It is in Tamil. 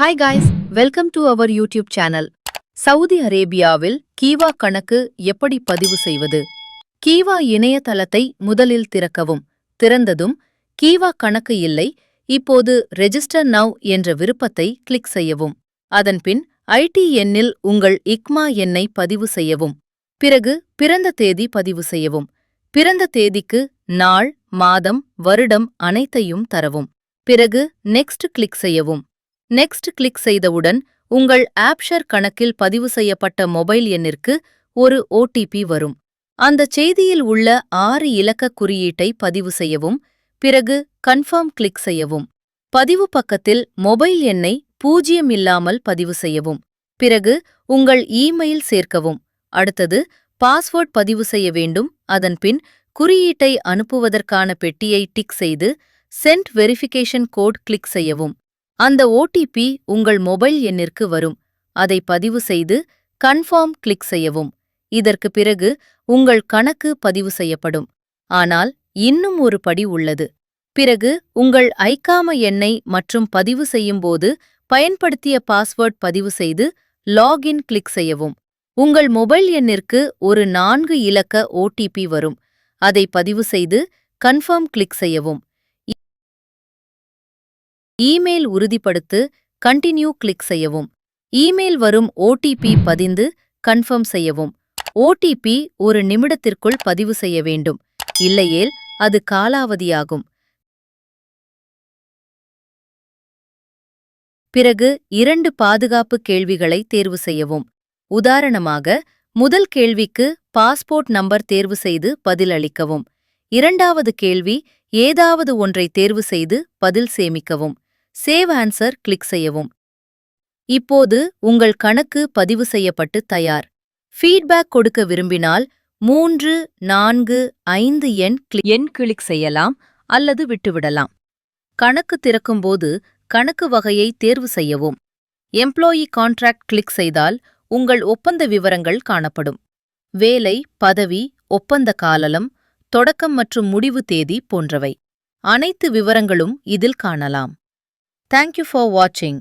Hi guys, welcome to our YouTube channel. Saudi அரேபியாவில் கீவா கணக்கு எப்படி பதிவு செய்வது? கீவா இணையதளத்தை முதலில் திறக்கவும். திறந்ததும் கீவா கணக்கு இல்லை, இப்போது ரெஜிஸ்டர் நவ் என்ற விருப்பத்தை கிளிக் செய்யவும். அதன்பின் ஐடி எண்ணில் உங்கள் இக்மா எண்ணை பதிவு செய்யவும். பிறகு பிறந்த தேதி பதிவு செய்யவும். பிறந்த தேதிக்கு நாள், மாதம், வருடம் அனைத்தையும் தரவும். பிறகு நெக்ஸ்ட் கிளிக் செய்யவும். நெக்ஸ்ட் கிளிக் செய்தவுடன் உங்கள் ஆப்ஷர் கணக்கில் பதிவு செய்யப்பட்ட மொபைல் எண்ணிற்கு ஒரு ஓடிபி வரும். அந்த செய்தியில் உள்ள 6 இலக்க குறியீட்டை பதிவு செய்யவும். பிறகு கன்ஃபர்ம் கிளிக் செய்யவும். பதிவு பக்கத்தில் மொபைல் எண்ணை 0 இல்லாமல் பதிவு செய்யவும். பிறகு உங்கள் இமெயில் சேர்க்கவும். அடுத்தது பாஸ்வேர்ட் பதிவு செய்ய வேண்டும். அதன்பின் குறியீட்டை அனுப்புவதற்கான பெட்டியை டிக் செய்து சென்ட் வெரிஃபிகேஷன் கோட் கிளிக் செய்யவும். அந்த ஓடிபி உங்கள் மொபைல் எண்ணிற்கு வரும். அதை பதிவு செய்து கன்ஃபார்ம் கிளிக் செய்யவும். இதற்கு பிறகு உங்கள் கணக்கு பதிவு செய்யப்படும். ஆனால் இன்னும் ஒரு படி உள்ளது. பிறகு உங்கள் ஐகாம எண்ணை மற்றும் பதிவு செய்யும்போது பயன்படுத்திய பாஸ்வேர்ட் பதிவு செய்து லாகின் கிளிக் செய்யவும். உங்கள் மொபைல் எண்ணிற்கு ஒரு 4 இலக்க ஓடிபி வரும். அதை பதிவு செய்து கன்ஃபார்ம் கிளிக் செய்யவும். இமெயில் உறுதிப்படுத்து கண்டினியூ கிளிக் செய்யவும். இமெயில் வரும் ஓடிபி பதிந்து கன்ஃபர்ம் செய்யவும். ஓடிபி ஒரு நிமிடத்திற்குள் பதிவு செய்ய வேண்டும். இல்லையேல் அது காலாவதியாகும். பிறகு 2 பாதுகாப்பு கேள்விகளை தேர்வு செய்யவும். உதாரணமாக, முதல் கேள்விக்கு பாஸ்போர்ட் நம்பர் தேர்வு செய்து பதில் அளிக்கவும். இரண்டாவது கேள்வி ஏதாவது ஒன்றை தேர்வு செய்து பதில் சேமிக்கவும். சேவ் ஆன்சர் கிளிக் செய்யவும். இப்போது உங்கள் கணக்கு பதிவு செய்யப்பட்டு தயார். ஃபீட்பேக் கொடுக்க விரும்பினால் 3, 4, 5 எண் கிளிக் செய்யலாம் அல்லது விட்டுவிடலாம். கணக்கு திறக்கும்போது கணக்கு வகையை தேர்வு செய்யவும். எம்ப்ளாயி கான்ட்ராக்ட் கிளிக் செய்தால் உங்கள் ஒப்பந்த விவரங்கள் காணப்படும். வேலை, பதவி, ஒப்பந்த காலம், தொடக்கம் மற்றும் முடிவு தேதி போன்றவை. அனைத்து விவரங்களும் இதில் காணலாம். Thank you for watching.